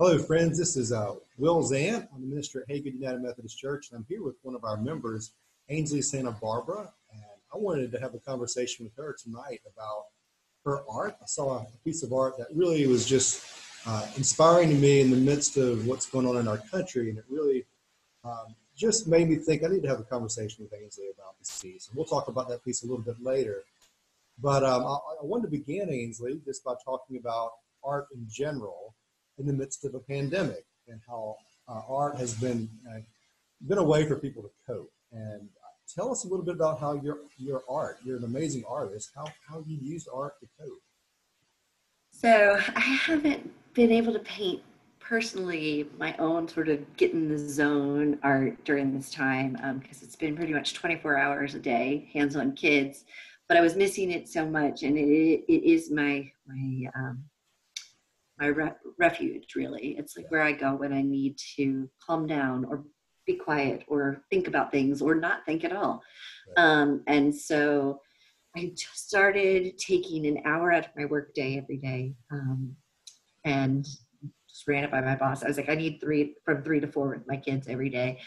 Hello, friends. This is Will Zant. I'm the minister at Hagen United Methodist Church, and I'm here with one of our members, Ainsley Santa Barbara. And I wanted to have a conversation with her tonight about her art. I saw a piece of art that really was just inspiring to me in the midst of what's going on in our country, and it really just made me think I need to have a conversation with Ainsley about this piece. And we'll talk about that piece a little bit later. But I wanted to begin, Ainsley, just by talking about art in general in the midst of a pandemic and how art has been a way for people to cope. And tell us a little bit about how your art, you're an amazing artist, how you used art to cope. So I haven't been able to paint personally my own sort of get in the zone art during this time because it's been pretty much 24 hours a day, hands on kids. But I was missing it so much, and it is my refuge, really. It's like where I go when I need to calm down or be quiet or think about things or not think at all. And so I just started taking an hour out of my work day every day, and just ran it by my boss. I was like, I need from 3 to 4 with my kids every day.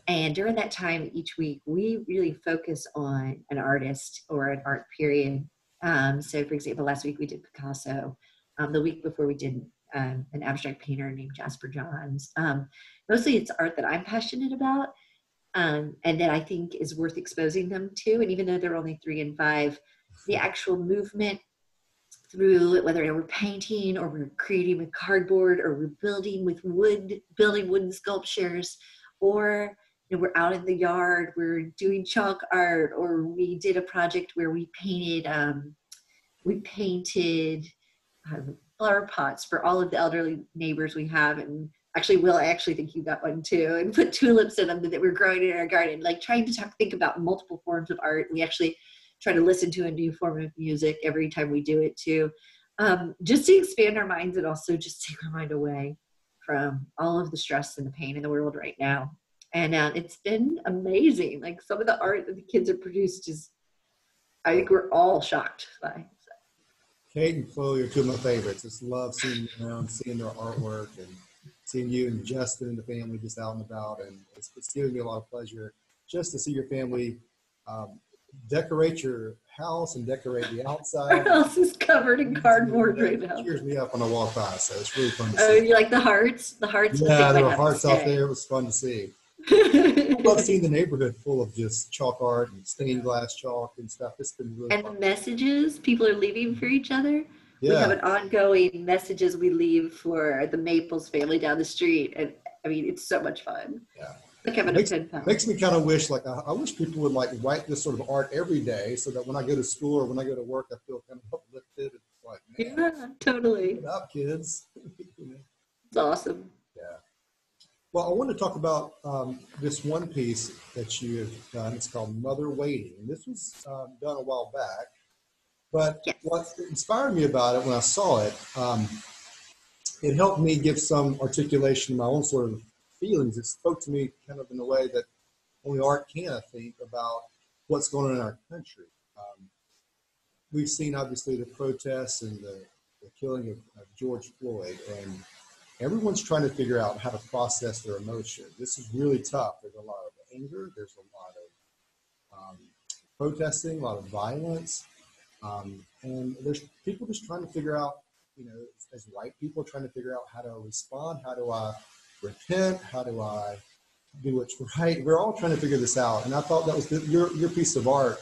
And during that time, each week, we really focus on an artist or an art period. So, for example, last week we did Picasso. The week before we did an abstract painter named Jasper Johns. Mostly it's art that I'm passionate about and that I think is worth exposing them to. And even though they're only 3 and 5, the actual movement through whether we're painting or we're creating with cardboard or we're building with wood, building wooden sculptures, or we're out in the yard, we're doing chalk art, or we did a project where we painted flower pots for all of the elderly neighbors we have. And actually, Will, I actually think you got one too, and put tulips in them that we're growing in our garden, like trying to think about multiple forms of art. We actually try to listen to a new form of music every time we do it too, just to expand our minds and also just take our mind away from all of the stress and the pain in the world right now. And it's been amazing. Like some of the art that the kids have produced I think we're all shocked by. Kate and Chloe are two of my favorites. Just love seeing them around, seeing their artwork, and seeing you and Justin and the family just out and about. And it's giving me a lot of pleasure just to see your family decorate your house and decorate the outside. Our house is covered in cardboard right now. It cheers me up when I walk by, so it's really fun to see. Oh, you like the hearts? The hearts? Yeah, there were hearts out there. It was fun to see. I love seeing the neighborhood full of just chalk art and stained glass chalk and stuff. It's been really fun. And the messages people are leaving for each other. Yeah. We have an ongoing messages we leave for the Maples family down the street. And I mean, it's so much fun. Yeah. Like having a pen pal. Makes me kind of wish, like, I wish people would like write this sort of art every day so that when I go to school or when I go to work, I feel kind of uplifted. It's like, man, yeah, totally. Get up, kids. It's awesome. Yeah. Well, I want to talk about this one piece that you have done. It's called Mother Waiting. And this was done a while back. But yes. What inspired me about it when I saw it, it helped me give some articulation to my own sort of feelings. It spoke to me kind of in a way that only art can, I think, about what's going on in our country. We've seen, obviously, the protests and the killing of George Floyd, and everyone's trying to figure out how to process their emotion. This is really tough. There's a lot of anger. There's a lot of protesting, a lot of violence. And there's people just trying to figure out, as white people trying to figure out how to respond. How do I repent? How do I do what's right? We're all trying to figure this out. And I thought that was your piece of art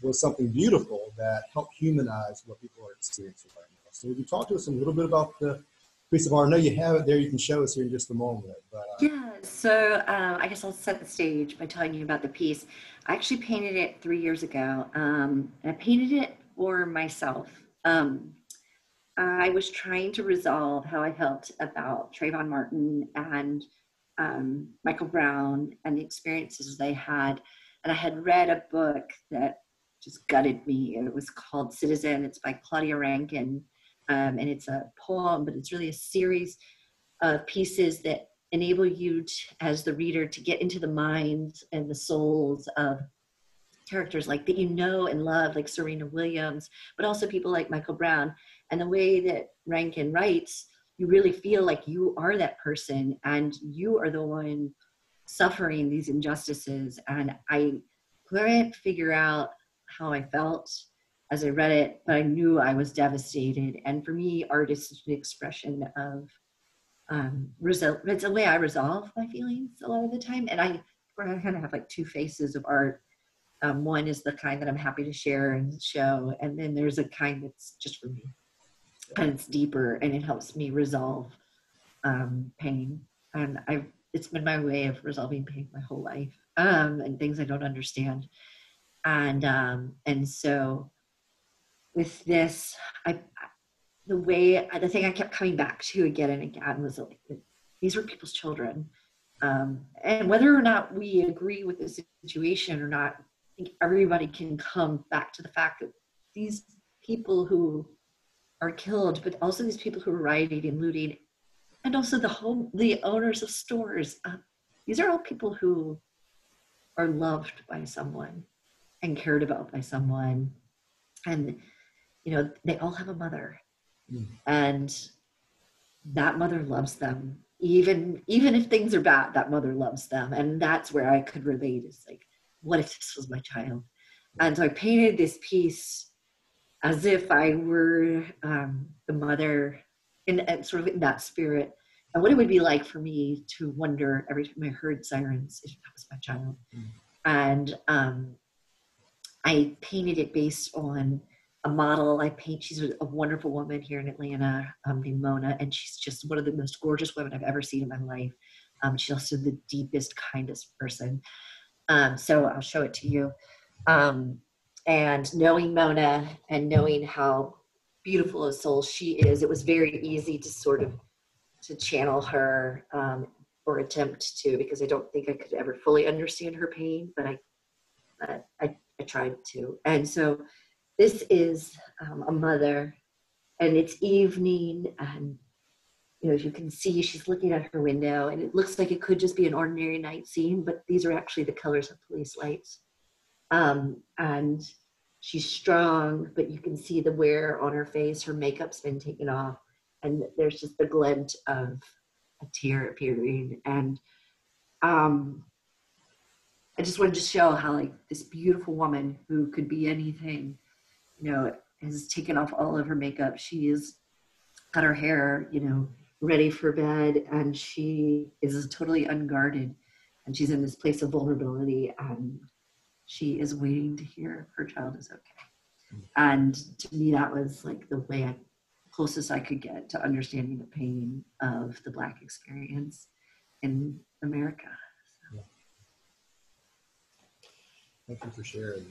was something beautiful that helped humanize what people are experiencing right now. So would you talk to us a little bit about the piece of art? I know you have it there. You can show us here in just a moment. But yeah, so I guess I'll set the stage by telling you about the piece. I actually painted it 3 years ago. And I painted it for myself. I was trying to resolve how I felt about Trayvon Martin and Michael Brown and the experiences they had. And I had read a book that just gutted me. It was called Citizen. It's by Claudia Rankin. And it's a poem, but it's really a series of pieces that enable you to, as the reader, to get into the minds and the souls of characters like that you know and love, like Serena Williams, but also people like Michael Brown. And the way that Rankin writes you really feel like you are that person and you are the one suffering these injustices. And I couldn't figure out how I felt as I read it, but I knew I was devastated. And for me, art is an expression of it's a way I resolve my feelings a lot of the time. And I kind of have like two faces of art. One is the kind that I'm happy to share and show, and then there's a kind that's just for me, and it's deeper, and it helps me resolve pain. And it's been my way of resolving pain my whole life, and things I don't understand. And so with this, the thing I kept coming back to again and again was like, these were people's children. And whether or not we agree with the situation or not, I think everybody can come back to the fact that these people who are killed, but also these people who are rioting and looting, and also the owners of stores, these are all people who are loved by someone and cared about by someone. And, they all have a mother. And that mother loves them. Even if things are bad, that mother loves them. And that's where I could relate, is like, what if this was my child? And so I painted this piece as if I were the mother and sort of in that spirit, and what it would be like for me to wonder every time I heard sirens if that was my child. And I painted it based on a model she's a wonderful woman here in Atlanta, named Mona, and she's just one of the most gorgeous women I've ever seen in my life. She's also the deepest, kindest person. So I'll show it to you. And knowing Mona and knowing how beautiful a soul she is, it was very easy to channel her, or attempt to, because I don't think I could ever fully understand her pain, but I tried to. And so this is a mother, and it's evening, and as you can see, she's looking at her window, and it looks like it could just be an ordinary night scene, but these are actually the colors of police lights. And she's strong, but you can see the wear on her face. Her makeup's been taken off, and there's just the glint of a tear appearing. And I just wanted to show how, like, this beautiful woman who could be anything, has taken off all of her makeup. She is got her hair, ready for bed, and she is totally unguarded, and she's in this place of vulnerability, and she is waiting to hear if her child is okay. And to me, that was like the closest I could get to understanding the pain of the Black experience in America. So. Thank you for sharing.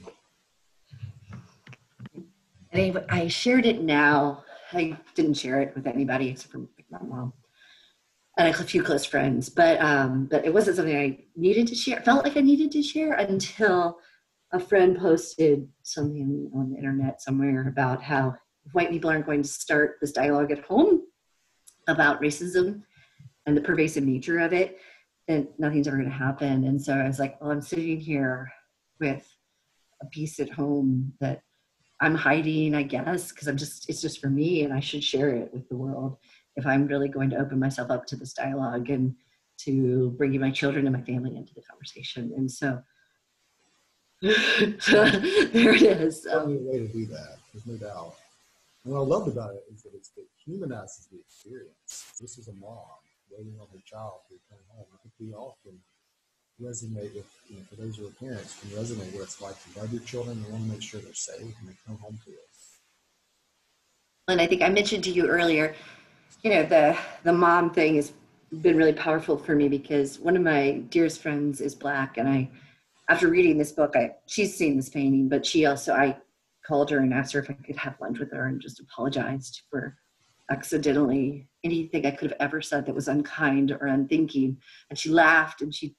And I shared it now. I didn't share it with anybody except for my mom and a few close friends, but it wasn't something I needed to share. Felt like I needed to share until a friend posted something on the internet somewhere about how white people aren't going to start this dialogue at home about racism and the pervasive nature of it, then nothing's ever going to happen. And so I was like, well, I'm sitting here with a piece at home that I'm hiding, I guess, because it's just for me, and I should share it with the world if I'm really going to open myself up to this dialogue and to bringing my children and my family into the conversation. And so there it is. Only a way to do that, there's no doubt. And what I loved about it is that it humanizes the experience. This is a mom waiting on her child to return home. I think we all can resonate with, for those who are parents, can resonate where it's like you love your children, you want to make sure they're safe and they come home to us. And I think I mentioned to you earlier, the mom thing has been really powerful for me because one of my dearest friends is Black, and after reading this book, she's seen this painting, but I called her and asked her if I could have lunch with her and just apologized for accidentally anything I could have ever said that was unkind or unthinking. And she laughed, and she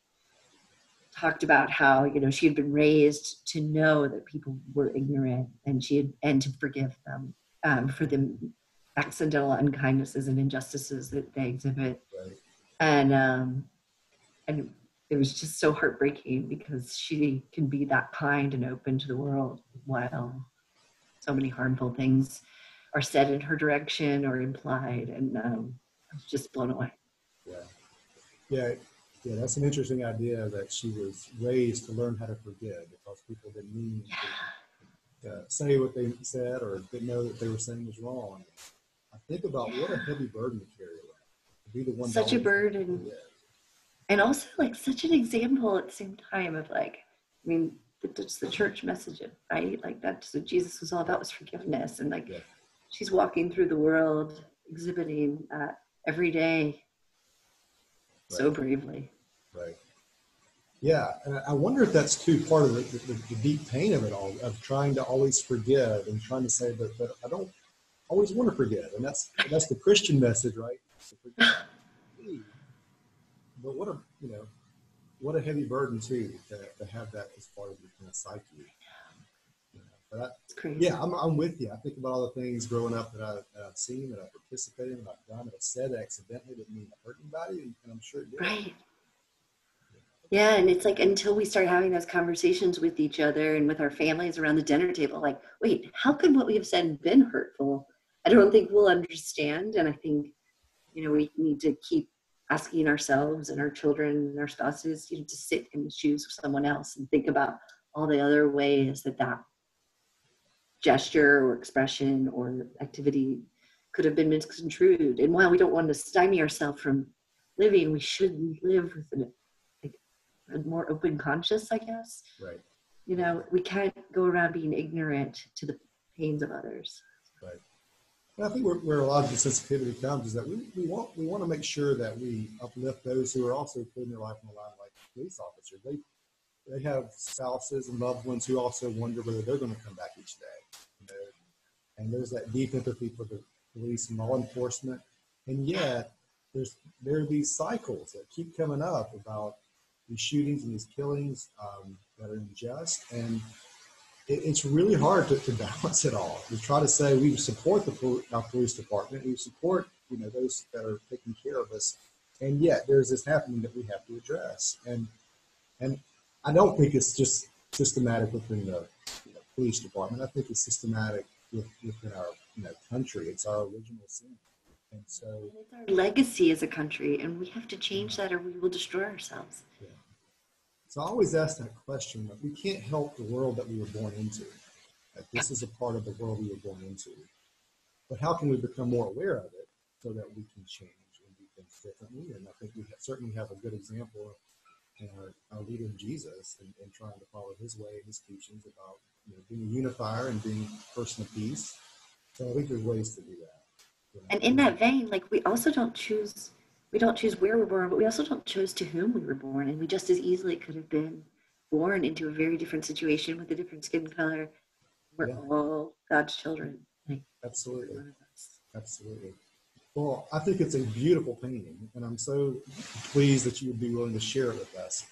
talked about how, she had been raised to know that people were ignorant, and to forgive them for the accidental unkindnesses and injustices that they exhibit. Right. And it was just so heartbreaking because she can be that kind and open to the world while so many harmful things are said in her direction or implied. And I was just blown away. Yeah. Yeah. Yeah. That's an interesting idea that she was raised to learn how to forgive because people didn't mean to say what they said or didn't know that they were saying was wrong. I think about what a heavy burden to carry around. To be the one Such a burden. And also like such an example at the same time of like, I mean, that's the church message, right? Like that's what Jesus was all about, was forgiveness. And like, she's walking through the world exhibiting that every day so bravely. Right. Yeah. And I wonder if that's too part of the deep pain of it all, of trying to always forgive and trying to say that I don't always want to forgive. And that's the Christian message, right? To forgive. But what a heavy burden too, to have that as part of your kind of psyche. But I'm with you. I think about all the things growing up that I've seen, that I've participated in, that I've done, that I've said accidentally didn't mean to hurt anybody, and I'm sure it did. Right. Yeah, and it's like until we start having those conversations with each other and with our families around the dinner table, like, wait, how could what we have said been hurtful? I don't think we'll understand. And I think, we need to keep asking ourselves and our children and our spouses, to sit in the shoes of someone else and think about all the other ways that gesture or expression or activity could have been misconstrued. And while we don't want to stymie ourselves from living, we should live with a more open conscience, I guess. Right. We can't go around being ignorant to the pains of others. Right. And I think where a lot of the sensitivity comes is that we want to make sure that we uplift those who are also putting their life on the line, like police officers. They have spouses and loved ones who also wonder whether they're going to come back each day. And there's that deep empathy for the police and law enforcement. And yet there are these cycles that keep coming up about these shootings and these killings that are unjust. And it's really hard to balance it all. We try to say we support our police department, we support those that are taking care of us, and yet there's this happening that we have to address. And I don't think it's just systematic within the police department. I think it's systematic within our country. It's our original sin, and so it's our legacy as a country, and we have to change that, or we will destroy ourselves. Yeah. So I always ask that question, that we can't help the world that we were born into. This is a part of the world we were born into. But how can we become more aware of it so that we can change and do things differently? And I think we certainly have a good example in our leader Jesus and trying to follow his way and his teachings about being a unifier and being a person of peace. So I think there's ways to do that. And in that vein, like we don't choose where we're born, but we also don't choose to whom we were born. And we just as easily could have been born into a very different situation with a different skin color. We're all God's children. Absolutely. Absolutely. Well, I think it's a beautiful painting, and I'm so pleased that you would be willing to share it with us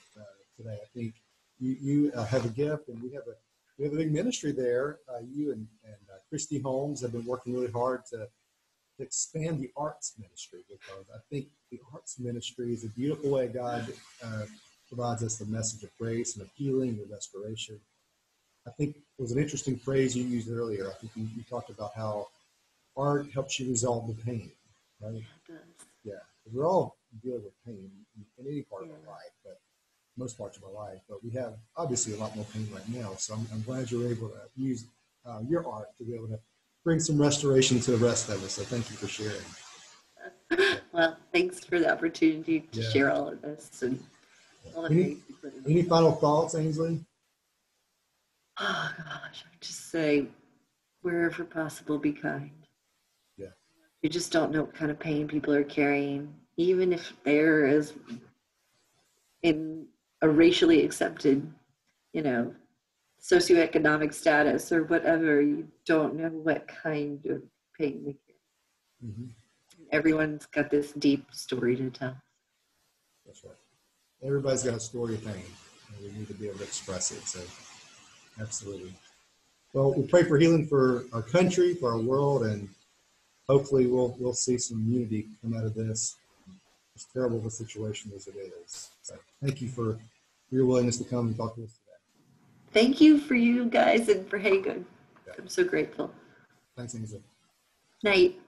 today. I think you have a gift, and we have a big ministry there. You and Christy Holmes have been working really hard to expand the arts ministry, because I think the arts ministry is a beautiful way God provides us the message of grace and of healing and restoration. I think it was an interesting phrase you used earlier. I think you talked about how art helps you resolve the pain, right? Yeah, it does. Yeah, we're all dealing with pain in any part of our life, but most parts of our life. But we have obviously a lot more pain right now. So I'm glad you're able to use your art to be able to bring some restoration to the rest of us. So thank you for sharing. Well, thanks for the opportunity to share all of this. And all any final thoughts, Ainsley? Oh gosh, I just say, wherever possible, be kind. Yeah. You just don't know what kind of pain people are carrying, even if there is in a racially accepted, socioeconomic status or whatever. You don't know what kind of pain they carry. Mm-hmm. Everyone's got this deep story to tell. That's right. Everybody's got a story of pain, and we need to be able to express it. So, absolutely. Well, we pray for healing for our country, for our world, and hopefully we'll see some unity come out of this, as terrible of a situation as it is. So thank you for your willingness to come and talk to us today. Thank you for you guys and for Hagen. Yeah. I'm so grateful. Thanks, Ainsley. Night.